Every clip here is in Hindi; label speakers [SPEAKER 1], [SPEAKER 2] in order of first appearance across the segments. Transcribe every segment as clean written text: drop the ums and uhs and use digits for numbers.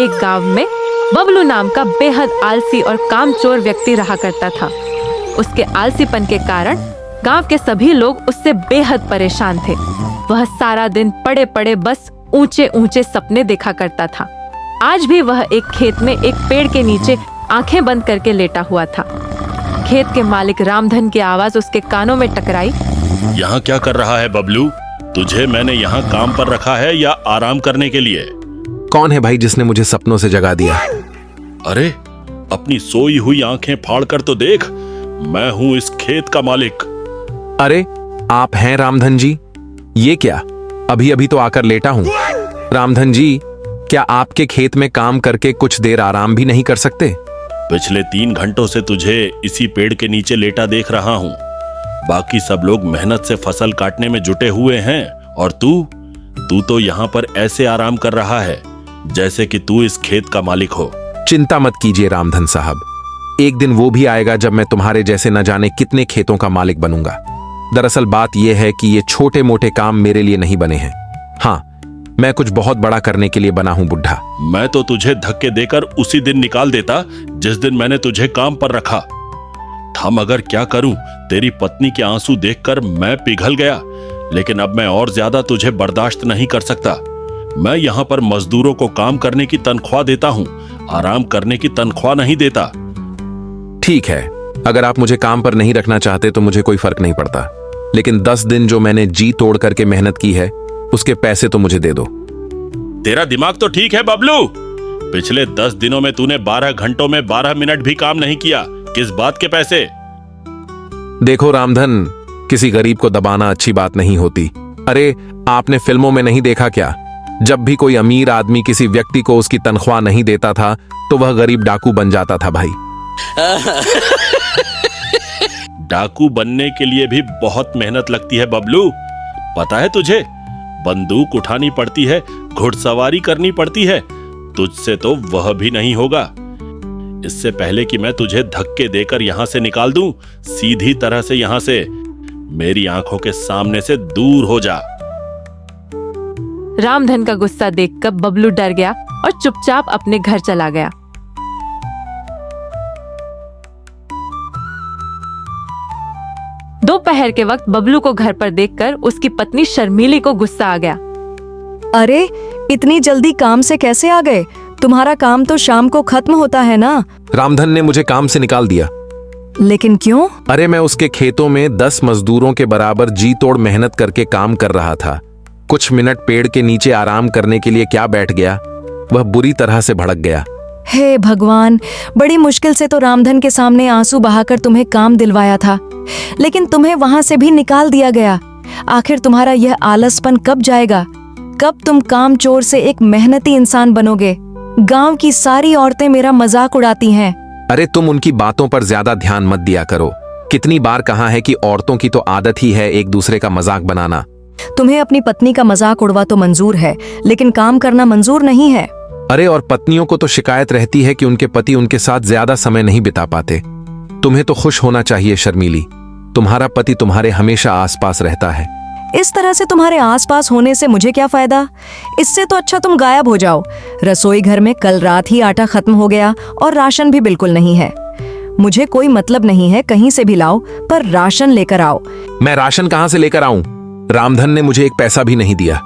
[SPEAKER 1] एक गांव में बबलू नाम का बेहद आलसी और कामचोर व्यक्ति रहा करता था। उसके आलसीपन के कारण गांव के सभी लोग उससे बेहद परेशान थे। वह सारा दिन पड़े पड़े बस ऊंचे ऊंचे सपने देखा करता था। आज भी वह एक खेत में एक पेड़ के नीचे आंखें बंद करके लेटा हुआ था। खेत के मालिक रामधन की आवाज उसके कानों में टकराई।
[SPEAKER 2] यहाँ क्या कर रहा है बबलू? तुझे मैंने यहाँ काम पर रखा है या आराम करने के लिए?
[SPEAKER 3] कौन है भाई जिसने मुझे सपनों से जगा दिया?
[SPEAKER 2] अरे अपनी सोई हुई आंखें फाड़ कर तो देख, मैं हूँ इस खेत का मालिक।
[SPEAKER 3] अरे आप हैं रामधन जी? ये क्या, अभी अभी तो आकर लेटा हूँ। रामधन जी, क्या आपके खेत में काम करके कुछ देर आराम भी नहीं कर सकते?
[SPEAKER 2] पिछले 3 घंटों से तुझे इसी पेड़ के नीचे लेटा देख रहा हूँ। बाकी सब लोग मेहनत से फसल काटने में जुटे हुए हैं और तू तो यहाँ पर ऐसे आराम कर रहा है जैसे कि तू इस खेत का मालिक हो।
[SPEAKER 3] चिंता मत कीजिए रामधन साहब, एक दिन वो भी आएगा जब मैं तुम्हारे जैसे न जाने कितने खेतों का मालिक बनूंगा। दरअसल बात यह है कि ये छोटे मोटे काम मेरे लिए नहीं बने हैं। हाँ, मैं कुछ बहुत बड़ा करने के लिए बना हूं बुढ़ा।
[SPEAKER 2] मैं तो तुझे धक्के देकर उसी दिन निकाल देता जिस दिन मैंने तुझे काम पर रखा था। मगर क्या करूं, तेरी पत्नी के आंसू देखकर मैं पिघल गया। लेकिन अब मैं और ज्यादा तुझे बर्दाश्त नहीं कर सकता। मैं यहाँ पर मजदूरों को काम करने की तनख्वाह देता हूँ, आराम करने की तनख्वाह नहीं देता।
[SPEAKER 3] ठीक है, अगर आप मुझे काम पर नहीं रखना चाहते तो मुझे कोई फर्क नहीं पड़ता, लेकिन 10 दिन जो मैंने जी तोड़ करके मेहनत की है उसके पैसे तो मुझे दे दो।
[SPEAKER 2] तेरा दिमाग तो ठीक है बबलू। पिछले 10 दिनों में तूने 12 घंटों में 12 मिनट भी काम नहीं किया। किस बात के पैसे?
[SPEAKER 3] देखो रामधन, किसी गरीब को दबाना अच्छी बात नहीं होती। अरे आपने फिल्मों में नहीं देखा क्या, जब भी कोई अमीर आदमी किसी व्यक्ति को उसकी तनख्वाह नहीं देता था तो वह गरीब डाकू बन जाता था भाई।
[SPEAKER 2] डाकू बनने के लिए भी बहुत मेहनत लगती है बबलू, पता है तुझे? बंदूक उठानी पड़ती है, घुड़सवारी करनी पड़ती है। तुझसे तो वह भी नहीं होगा। इससे पहले कि मैं तुझे धक्के देकर यहां से निकाल दूं, सीधी तरह से यहां से मेरी आंखों के सामने से दूर हो जा।
[SPEAKER 1] रामधन का गुस्सा देखकर बबलू डर गया और चुपचाप अपने घर चला गया। दोपहर के वक्त बबलू को घर पर देखकर उसकी पत्नी शर्मीली को गुस्सा आ गया।
[SPEAKER 4] अरे इतनी जल्दी काम से कैसे आ गए? तुम्हारा काम तो शाम को खत्म होता है ना?
[SPEAKER 3] रामधन ने मुझे काम से निकाल दिया।
[SPEAKER 4] लेकिन क्यों?
[SPEAKER 3] अरे मैं उसके खेतों में 10 मजदूरों के बराबर जी तोड़ मेहनत करके काम कर रहा था। कुछ मिनट पेड़ के नीचे आराम करने के लिए क्या बैठ गया, वह बुरी तरह से भड़क गया।
[SPEAKER 4] हे भगवान, बड़ी मुश्किल से तो रामधन के सामने आंसू बहाकर तुम्हें काम दिलवाया था, लेकिन तुम्हें वहां से भी निकाल दिया गया। आखिर तुम्हारा यह आलसपन कब जाएगा? कब तुम काम चोर से एक मेहनती इंसान बनोगे? गांव की सारी औरतें मेरा मजाक उड़ाती हैं।
[SPEAKER 3] अरे तुम उनकी बातों पर ज्यादा ध्यान मत दिया करो। कितनी बार कहा है कि औरतों की तो आदत ही है एक दूसरे का मजाक बनाना।
[SPEAKER 4] तुम्हें अपनी पत्नी का मजाक उड़वा तो मंजूर है, लेकिन काम करना मंजूर नहीं है।
[SPEAKER 3] अरे और पत्नियों को तो शिकायत रहती है कि उनके पति उनके साथ ज्यादा समय नहीं बिता पाते। तुम्हें तो खुश होना चाहिए शर्मीली, तुम्हारा पति तुम्हारे हमेशा आसपास रहता है।
[SPEAKER 4] इस तरह से तुम्हारे आसपास होने से मुझे क्या फायदा? इससे तो अच्छा तुम गायब हो जाओ। रसोई घर में कल रात ही आटा खत्म हो गया और राशन भी बिल्कुल नहीं है। मुझे कोई मतलब नहीं है, कहीं से भी लाओ, पर राशन लेकर आओ।
[SPEAKER 3] मैं राशन कहाँ से लेकर आऊं? रामधन ने मुझे एक पैसा भी नहीं दिया।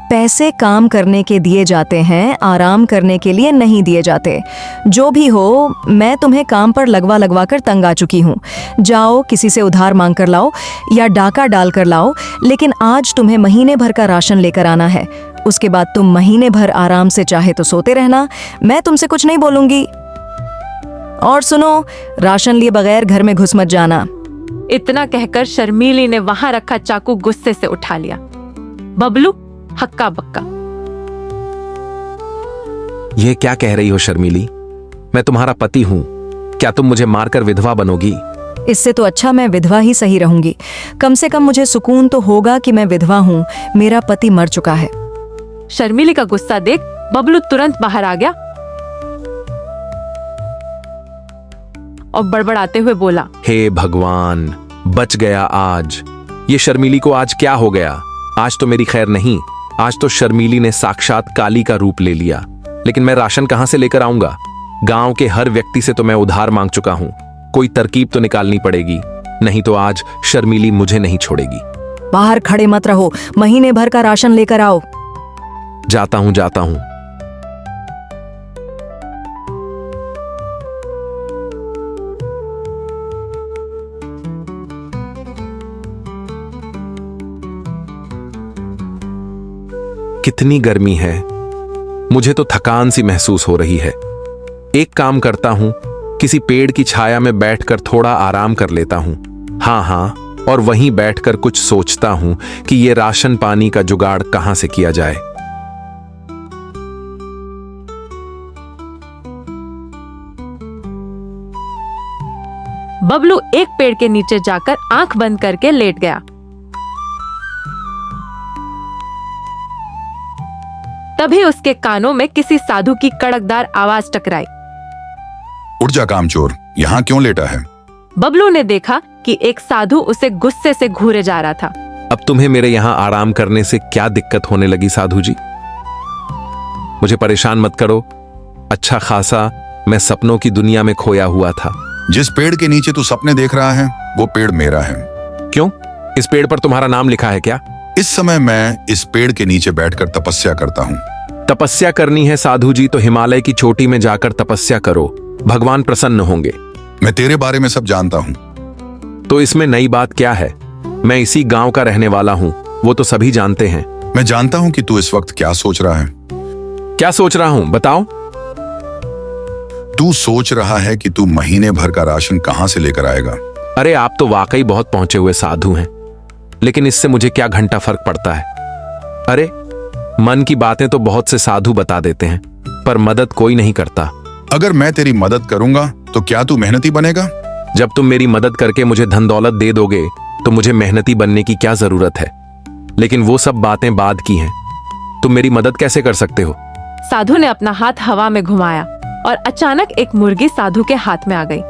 [SPEAKER 4] पैसे काम करने के दिए जाते हैं, आराम करने के लिए नहीं दिए जाते। जो भी हो, मैं तुम्हें काम पर लगवा लगवा कर तंग आ चुकी हूँ। जाओ किसी से उधार मांग कर लाओ या डाका डाल कर लाओ, लेकिन आज तुम्हें महीने भर का राशन लेकर आना है। उसके बाद तुम महीने भर आराम से चाहे तो सोते रहना, मैं तुमसे कुछ नहीं बोलूंगी। और सुनो, राशन लिए बगैर घर में घुस मत जाना।
[SPEAKER 1] इतना कहकर शर्मीली ने वहां रखा चाकू गुस्से से उठा लिया। बबलू हक्का बक्का।
[SPEAKER 3] ये क्या कह रही हो शर्मीली? मैं तुम्हारा पति हूं, क्या तुम मुझे मारकर विधवा बनोगी?
[SPEAKER 4] इससे तो अच्छा मैं विधवा ही सही रहूंगी। कम से कम मुझे सुकून तो होगा कि मैं विधवा हूँ, मेरा पति मर चुका है।
[SPEAKER 1] शर्मीली का गुस्सा देख बबलू तुरंत बाहर आ गया और बड़बड़ाते हुए बोला,
[SPEAKER 3] हे भगवान, बच गया आज। ये शर्मीली को आज क्या हो गया? आज तो मेरी खैर नहीं, आज तो शर्मीली ने साक्षात काली का रूप ले लिया। लेकिन मैं राशन कहां से लेकर आऊंगा? गांव के हर व्यक्ति से तो मैं उधार मांग चुका हूं। कोई तरकीब तो निकालनी पड़ेगी, नहीं तो आज शर्मीली मुझे नहीं छोड़ेगी।
[SPEAKER 4] बाहर खड़े मत रहो, महीने भर का राशन लेकर आओ।
[SPEAKER 3] जाता हूं, जाता हूं। कितनी गर्मी है, मुझे तो थकान सी महसूस हो रही है। एक काम करता हूं, किसी पेड़ की छाया में बैठकर थोड़ा आराम कर लेता हूं। हाँ, और वहीं बैठकर कुछ सोचता हूं कि ये राशन पानी का जुगाड़ कहां से किया जाए।
[SPEAKER 1] बबलू एक पेड़ के नीचे जाकर आंख बंद करके लेट गया। तभी उसके कानों में किसी साधु की कड़कदार आवाज टकराई।
[SPEAKER 5] उठ जा कामचोर, यहाँ क्यों लेटा है?
[SPEAKER 1] बबलू ने देखा कि एक साधु उसे गुस्से से घूरे जा रहा था।
[SPEAKER 3] अब तुम्हें मेरे यहां आराम करने से क्या दिक्कत होने लगी साधु जी? मुझे परेशान मत करो। अच्छा खासा मैं सपनों की दुनिया में खोया हुआ था।
[SPEAKER 5] जिस पेड़ के नीचे तू सपने देख रहा है वो पेड़ मेरा है।
[SPEAKER 3] क्यों? इस पेड़ पर तुम्हारा नाम लिखा है क्या?
[SPEAKER 5] इस समय मैं इस पेड़ के नीचे बैठकर तपस्या करता हूँ।
[SPEAKER 3] तपस्या करनी है साधु जी तो हिमालय की चोटी में जाकर तपस्या करो, भगवान प्रसन्न होंगे।
[SPEAKER 5] मैं तेरे बारे में सब जानता हूँ।
[SPEAKER 3] तो इसमें नई बात क्या है? मैं इसी गांव का रहने वाला हूं, वो तो सभी जानते हैं।
[SPEAKER 5] मैं जानता हूँ कि तू इस वक्त क्या सोच रहा है।
[SPEAKER 3] क्या सोच रहा हूं बताओ?
[SPEAKER 5] तू सोच रहा है कि तू महीने भर का राशन कहां से लेकर आएगा।
[SPEAKER 3] अरे आप तो वाकई बहुत पहुंचे हुए साधु हैं, लेकिन इससे मुझे क्या घंटा फर्क पड़ता है? अरे मन की बातें तो बहुत से साधु बता देते हैं, पर मदद कोई नहीं करता।
[SPEAKER 5] अगर मैं तेरी मदद करूंगा तो क्या तू मेहनती बनेगा?
[SPEAKER 3] जब तुम मेरी मदद करके मुझे धन दौलत दे दोगे तो मुझे मेहनती बनने की क्या जरूरत है? लेकिन वो सब बातें बाद की हैं। तुम मेरी मदद कैसे कर सकते हो?
[SPEAKER 1] साधु ने अपना हाथ हवा में घुमाया और अचानक एक मुर्गी साधु के हाथ में आ गई।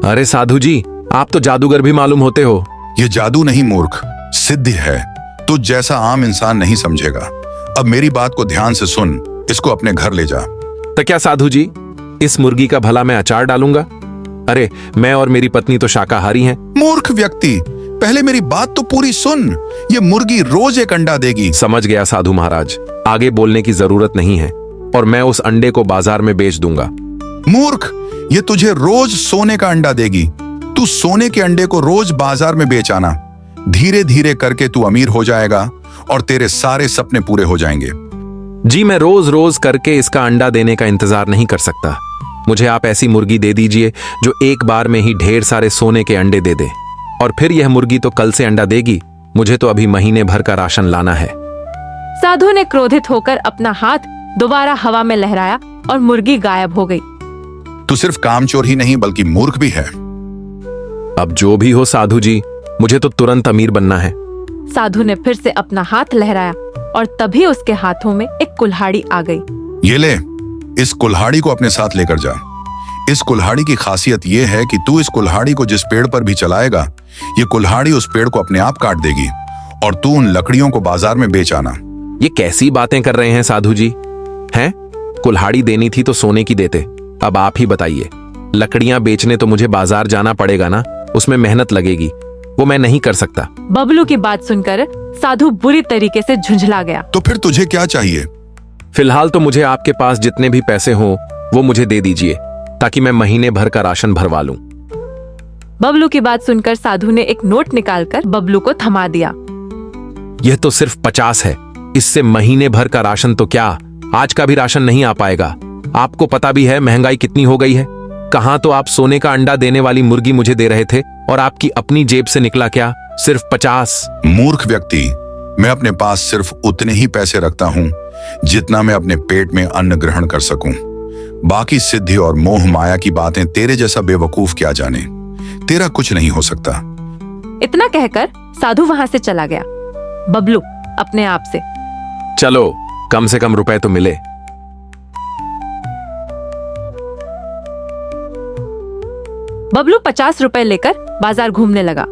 [SPEAKER 3] अरे साधु जी, आप तो जादूगर भी मालूम होते हो।
[SPEAKER 5] ये जादू नहीं मूर्ख, सिद्धि है। तुझ जैसा आम इंसान नहीं समझेगा। अब मेरी बात को ध्यान से सुन, इसको अपने घर ले जा।
[SPEAKER 3] तो क्या साधु जी, इस मुर्गी का भला मैं अचार डालूंगा? अरे मैं और मेरी पत्नी तो शाकाहारी हैं।
[SPEAKER 5] मूर्ख व्यक्ति, पहले मेरी बात तो पूरी सुन। ये मुर्गी रोज एक अंडा देगी।
[SPEAKER 3] समझ गया साधु महाराज, आगे बोलने की जरूरत नहीं है और मैं उस अंडे को बाजार में बेच दूंगा।
[SPEAKER 5] मूर्ख, ये तुझे रोज सोने का अंडा देगी। तू सोने के अंडे को रोज बाजार में बेच आना। धीरे धीरे करके तू अमीर हो जाएगा और तेरे सारे सपने पूरे हो जाएंगे।
[SPEAKER 3] जी मैं रोज रोज करके इसका अंडा देने का इंतजार नहीं कर सकता। मुझे आप ऐसी मुर्गी दे दीजिए जो एक बार में ही ढेर सारे सोने के अंडे दे दे, और फिर यह मुर्गी तो कल से अंडा देगी। मुझे तो अभी महीने भर का राशन लाना है।
[SPEAKER 1] साधु ने क्रोधित होकर अपना हाथ दोबारा हवा में लहराया और मुर्गी गायब हो गई।
[SPEAKER 5] तू सिर्फ कामचोर ही नहीं बल्कि मूर्ख भी है।
[SPEAKER 3] अब जो भी हो साधु जी, मुझे तो तुरंत अमीर बनना है।
[SPEAKER 1] साधु ने फिर से अपना हाथ लहराया और तभी उसके हाथों में एक कुल्हाड़ी आ गई।
[SPEAKER 5] ये ले, इस कुल्हाड़ी को अपने साथ लेकर जा। इस कुल्हाड़ी की खासियत यह है कि तू इस कुल्हाड़ी को जिस पेड़ पर भी चलाएगा, ये कुल्हाड़ी उस पेड़ को अपने आप काट देगी और तू उन लकड़ियों को बाजार में बेच आना।
[SPEAKER 3] ये कैसी बातें कर रहे हैं साधु जी? हैं? कुल्हाड़ी देनी थी तो सोने की देते। अब आप ही बताइए, लकड़ियां बेचने तो मुझे बाजार जाना पड़ेगा ना, उसमें मेहनत लगेगी, वो मैं नहीं कर सकता।
[SPEAKER 1] बबलू की बात सुनकर साधु बुरी तरीके से झुंझला गया।
[SPEAKER 5] तो फिर तुझे क्या चाहिए?
[SPEAKER 3] फिलहाल तो मुझे आपके पास जितने भी पैसे हों वो मुझे दे दीजिए, ताकि मैं महीने भर का राशन भरवा लूं।
[SPEAKER 1] बबलू की बात सुनकर साधु ने एक नोट निकालकर बबलू को थमा दिया।
[SPEAKER 3] यह तो सिर्फ 50 है, इससे महीने भर का राशन तो क्या, आज का भी राशन नहीं आ पाएगा। आपको पता भी है महंगाई कितनी हो गई है। कहां तो आप सोने का अंडा देने वाली मुर्गी मुझे दे रहे थे और आपकी अपनी जेब से निकला क्या सिर्फ 50।
[SPEAKER 5] मूर्ख व्यक्ति, मैं अपने पास सिर्फ उतने ही पैसे रखता हूं जितना मैं अपने पेट में अन्न ग्रहण कर सकूं। बाकी सिद्धि और मोह माया की बातें तेरे जैसा बेवकूफ क्या जाने। तेरा कुछ नहीं हो सकता।
[SPEAKER 1] इतना कहकर साधु वहां से चला गया। बबलू अपने आप से,
[SPEAKER 3] चलो कम से कम रुपए तो मिले।
[SPEAKER 1] बबलू 50 रुपए लेकर बाजार घूमने लगा।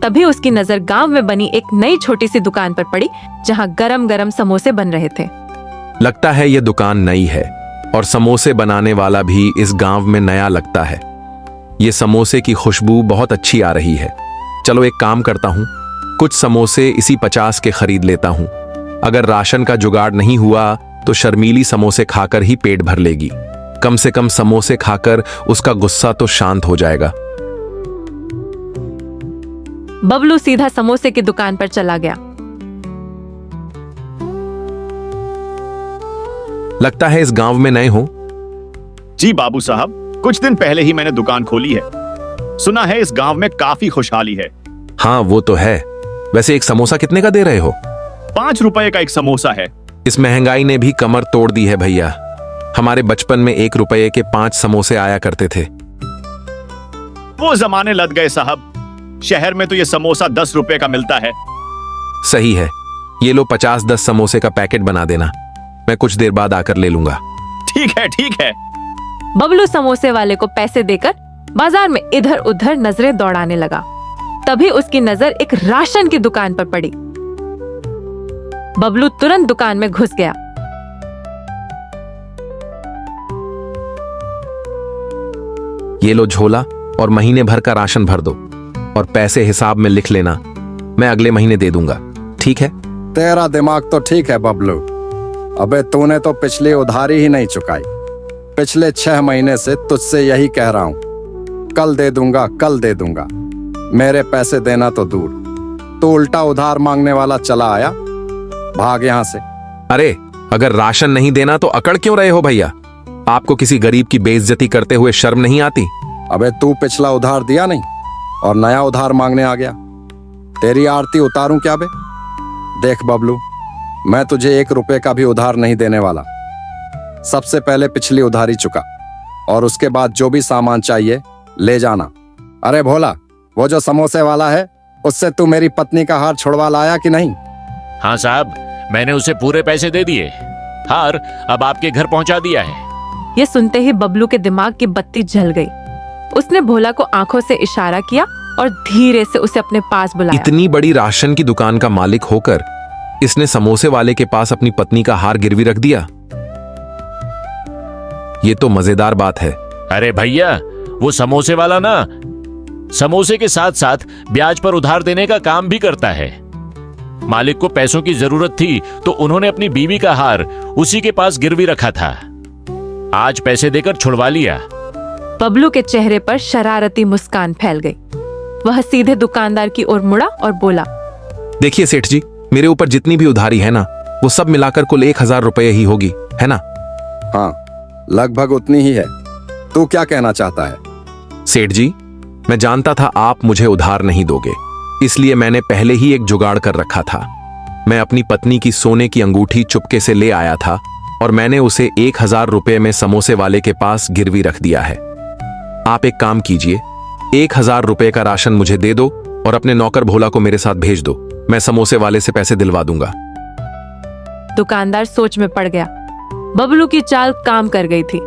[SPEAKER 1] तभी उसकी नजर गांव में बनी एक नई छोटी सी दुकान पर पड़ी जहां गरम गरम समोसे बन रहे थे।
[SPEAKER 3] लगता है ये दुकान नई है और समोसे बनाने वाला भी इस गांव में नया लगता है। ये समोसे की खुशबू बहुत अच्छी आ रही है। चलो एक काम करता हूँ, कुछ समोसे इसी 50 के खरीद लेता हूँ। अगर राशन का जुगाड़ नहीं हुआ तो शर्मीली समोसे खाकर ही पेट भर लेगी। कम से कम समोसे खाकर उसका गुस्सा तो शांत हो जाएगा।
[SPEAKER 1] बबलू सीधा समोसे की दुकान पर चला गया।
[SPEAKER 3] लगता है इस गांव में नए हो।
[SPEAKER 6] जी बाबू साहब, कुछ दिन पहले ही मैंने दुकान खोली है। सुना है इस गांव में काफी खुशहाली है।
[SPEAKER 3] हाँ वो तो है। वैसे एक समोसा कितने का दे रहे हो?
[SPEAKER 6] 5 रुपए का एक समोसा है।
[SPEAKER 3] इस महंगाई ने भी कमर तोड़ दी है भैया। हमारे बचपन में 1 रुपए के 5 समोसे आया करते थे।
[SPEAKER 6] वो जमाने लद गए साहब। शहर में तो ये समोसा 10 रुपए का मिलता है।
[SPEAKER 3] सही है, ये लो 50-10 समोसे का पैकेट बना देना, मैं कुछ देर बाद आकर ले लूंगा।
[SPEAKER 6] ठीक है ठीक है।
[SPEAKER 1] बबलू समोसे वाले को पैसे देकर बाजार में इधर उधर नजरें दौड़ाने लगा। तभी उसकी नजर एक राशन की दुकान पर पड़ी। बबलू तुरंत दुकान में घुस गया।
[SPEAKER 3] ये लो झोला और महीने भर का राशन भर दो और पैसे हिसाब में लिख लेना, मैं अगले महीने दे दूंगा, ठीक है?
[SPEAKER 7] तेरा दिमाग तो ठीक है बबलू। अबे तूने तो पिछली उधारी ही नहीं चुकाई। पिछले 6 महीने से तुझसे यही कह रहा हूं, कल दे दूंगा कल दे दूंगा। मेरे पैसे देना तो दूर, तू उल्टा उधार मांगने वाला चला आया। भाग यहां से।
[SPEAKER 3] अरे अगर राशन नहीं देना तो अकड़ क्यों रहे हो भैया? आपको किसी गरीब की बेइज्जती करते हुए शर्म नहीं आती?
[SPEAKER 7] अबे तू पिछला उधार दिया नहीं और नया उधार मांगने आ गया। तेरी आरती उतारूं क्या बे? देख बबलू, मैं तुझे 1 रुपए का भी उधार नहीं देने वाला। सबसे पहले पिछली उधारी चुका और उसके बाद जो भी सामान चाहिए ले जाना। अरे भोला, वो जो समोसे वाला है उससे तू मेरी पत्नी का हार छुड़वा लाया कि नहीं?
[SPEAKER 8] हाँ साहब, मैंने उसे पूरे पैसे दे दिए। हार अब आपके घर पहुंचा दिया है।
[SPEAKER 1] ये सुनते ही बबलू के दिमाग की बत्ती जल गई। उसने भोला को आंखों से इशारा किया और धीरे से उसे अपने पास बुलाया।
[SPEAKER 3] इतनी बड़ी राशन की दुकान का मालिक होकर इसने समोसे वाले के पास अपनी पत्नी का हार गिरवी रख दिया। ये तो मजेदार बात है।
[SPEAKER 8] अरे भैया, वो समोसे वाला ना समोसे के साथ साथ ब्याज पर उधार देने का काम भी करता है। मालिक को पैसों की जरूरत थी तो उन्होंने अपनी बीवी का हार उसी के पास गिरवी रखा था। आज पैसे देकर छुड़वा लिया।
[SPEAKER 1] बबलू के चेहरे पर शरारती मुस्कान फैल गई। वह सीधे दुकानदार की ओर मुड़ा और बोला,
[SPEAKER 3] देखिए सेठ जी, मेरे ऊपर जितनी भी उधारी है ना, वो सब मिलाकर कुल 1000 रुपये ही होगी, है ना?
[SPEAKER 7] हाँ, लगभग उतनी ही है। तू क्या कहना चाहता है?
[SPEAKER 3] सेठ जी, मैं जानता था आप मुझे उधार नहीं दोगे, इसलिए मैंने पहले ही एक जुगाड़ कर रखा था। मैं अपनी पत्नी की सोने की अंगूठी चुपके से ले आया था और मैंने उसे 1000 रुपये में समोसे वाले के पास गिरवी रख दिया है। आप एक काम कीजिए, 1000 रुपये का राशन मुझे दे दो और अपने नौकर भोला को मेरे साथ भेज दो। मैं समोसे वाले से पैसे दिलवा दूंगा।
[SPEAKER 1] दुकानदार सोच में पड़ गया। बबलू की चाल काम कर गई थी।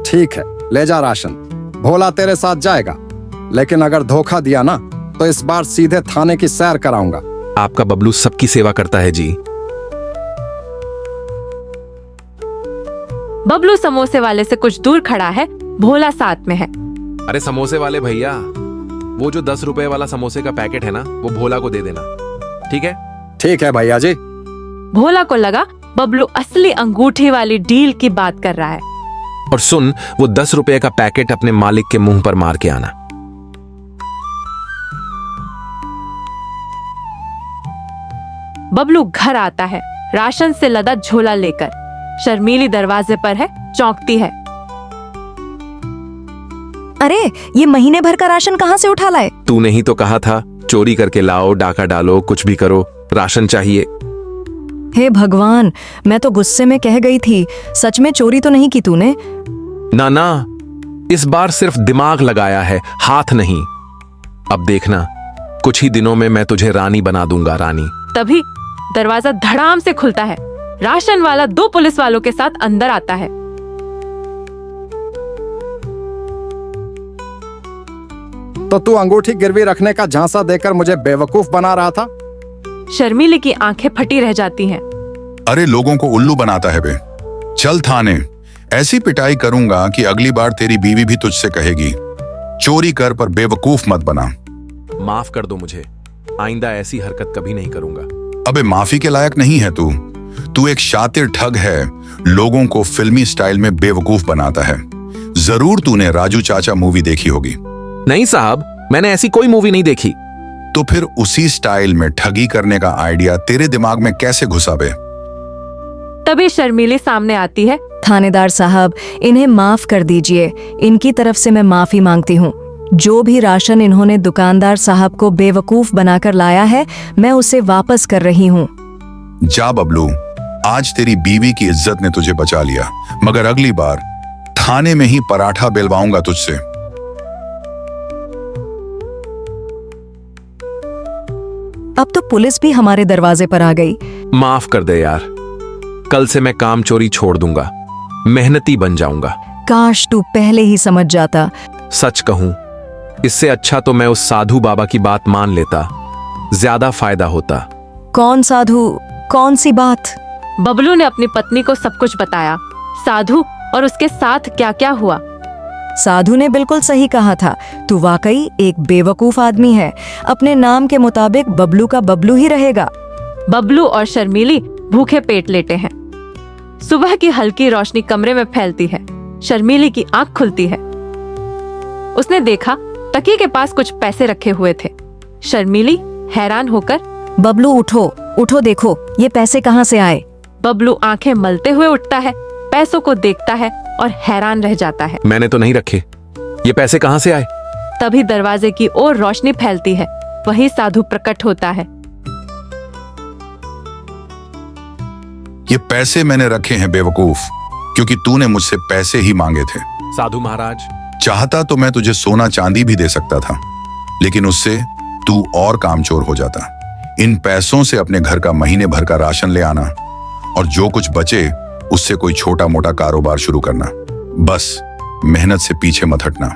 [SPEAKER 7] ठीक है, ले जा राशन। भोला तेरे साथ जाएगा, लेकिन अगर धोखा दिया ना तो इस बार सीधे थाने की सैर कराऊंगा।
[SPEAKER 3] आपका बबलू सबकी सेवा करता है जी।
[SPEAKER 1] बबलू समोसे वाले से कुछ दूर खड़ा है, भोला साथ में है।
[SPEAKER 3] अरे समोसे वाले भैया, वो जो 10 रुपए वाला समोसे का पैकेट है ना, वो भोला को दे देना, ठीक है?
[SPEAKER 7] ठीक है भैया जी।
[SPEAKER 1] भोला को लगा बबलू असली अंगूठी वाली डील की बात कर रहा है।
[SPEAKER 3] और सुन, वो 10 रुपए का पैकेट अपने मालिक के मुंह पर मार के आना।
[SPEAKER 1] बबलू घर आता है, राशन से लदा झोला लेकर। शर्मीली दरवाजे पर है, चौंकती है।
[SPEAKER 4] अरे ये महीने भर का राशन कहाँ से उठा लाए?
[SPEAKER 3] तूने ही तो कहा था चोरी करके लाओ, डाका डालो, कुछ भी करो, राशन चाहिए।
[SPEAKER 4] हे भगवान, मैं तो गुस्से में कह गई थी। सच में चोरी तो नहीं की तूने?
[SPEAKER 3] ना ना, इस बार सिर्फ दिमाग लगाया है, हाथ नहीं। अब देखना, कुछ ही दिनों में मैं तुझे रानी बना दूंगा, रानी।
[SPEAKER 1] तभी दरवाजा धड़ाम से खुलता है। राशन वाला 2 पुलिस वालों के साथ अंदर आता है।
[SPEAKER 7] तो तू अंगूठी गिरवी रखने का झांसा देकर मुझे बेवकूफ बना रहा था।
[SPEAKER 1] शर्मीली की आंखें फटी रह जाती हैं।
[SPEAKER 5] अरे लोगों को उल्लू बनाता है बे। चल थाने, ऐसी पिटाई करूंगा कि अगली बार तेरी बीवी भी तुझसे कहेगी चोरी कर पर बेवकूफ मत बना।
[SPEAKER 3] माफ कर दो मुझे, आइंदा ऐसी हरकत कभी नहीं करूंगा।
[SPEAKER 5] अबे माफी के लायक नहीं है तू। तू एक शातिर ठग है, लोगों को फिल्मी स्टाइल में बेवकूफ बनाता है। जरूर तूने राजू चाचा मूवी देखी होगी।
[SPEAKER 3] नहीं साहब, मैंने ऐसी कोई मूवी नहीं देखी।
[SPEAKER 5] तो फिर उसी स्टाइल में ठगी करने का आइडिया तेरे दिमाग में कैसे घुसा बे?
[SPEAKER 1] तभी शर्मीली सामने आती है।
[SPEAKER 4] थानेदार साहब, इन्हें माफ कर दीजिए। इनकी तरफ से मैं माफी मांगती हूँ। जो भी राशन इन्होंने दुकानदार साहब को बेवकूफ बनाकर लाया है, मैं उसे वापस कर रही हूँ।
[SPEAKER 5] जा बबलू, आज तेरी बीवी की इज्जत ने तुझे बचा लिया, मगर अगली बार थाने में ही पराठा बेलवाऊंगा तुझसे।
[SPEAKER 4] अब तो पुलिस भी हमारे दरवाजे पर आ गई।
[SPEAKER 3] माफ कर दे यार, कल से मैं काम चोरी छोड़ दूंगा, मेहनती बन जाऊंगा।
[SPEAKER 4] काश तू पहले ही समझ जाता।
[SPEAKER 3] सच कहूं, इससे अच्छा तो मैं उस साधु बाबा की बात मान लेता, ज्यादा फायदा होता।
[SPEAKER 4] कौन साधु? कौन सी बात?
[SPEAKER 1] बबलू ने अपनी पत्नी को सब कुछ बताया, साधु और उसके साथ क्या क्या हुआ।
[SPEAKER 4] साधु ने बिल्कुल सही कहा था। तू वाकई एक बेवकूफ आदमी है। अपने नाम के मुताबिक बबलू का बबलू ही रहेगा।
[SPEAKER 1] बबलू और शर्मीली भूखे पेट लेटे हैं। सुबह की हल्की रोशनी कमरे में फैलती है। शर्मीली की आंख खुलती है। उसने देखा तकिए के पास कुछ पैसे रखे हुए थे। शर्मीली हैरान होकर,
[SPEAKER 4] बबलू उठो, उठो, देखो ये पैसे कहाँ से आए।
[SPEAKER 1] बबलू आंखें मलते हुए उठता है, पैसों को देखता है और हैरान रह जाता है।
[SPEAKER 3] मैंने तो नहीं रखे, ये पैसे कहाँ से आए?
[SPEAKER 1] तभी दरवाजे की ओर रोशनी फैलती है। वही साधु प्रकट होता है।
[SPEAKER 5] ये पैसे मैंने रखे हैं बेवकूफ, क्योंकि तूने मुझसे पैसे ही मांगे थे।
[SPEAKER 3] साधु महाराज,
[SPEAKER 5] चाहता तो मैं तुझे सोना चांदी भी दे सकता था, लेकिन उससे तू और कामचोर हो जाता। इन पैसों से अपने घर का महीने भर का राशन ले आना और जो कुछ बचे उससे कोई छोटा मोटा कारोबार शुरू करना। बस मेहनत से पीछे मत हटना।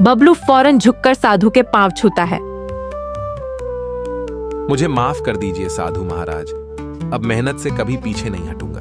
[SPEAKER 1] बबलू फौरन झुककर साधु के पांव छूता है।
[SPEAKER 3] मुझे माफ कर दीजिए साधु महाराज, अब मेहनत से कभी पीछे नहीं हटूंगा।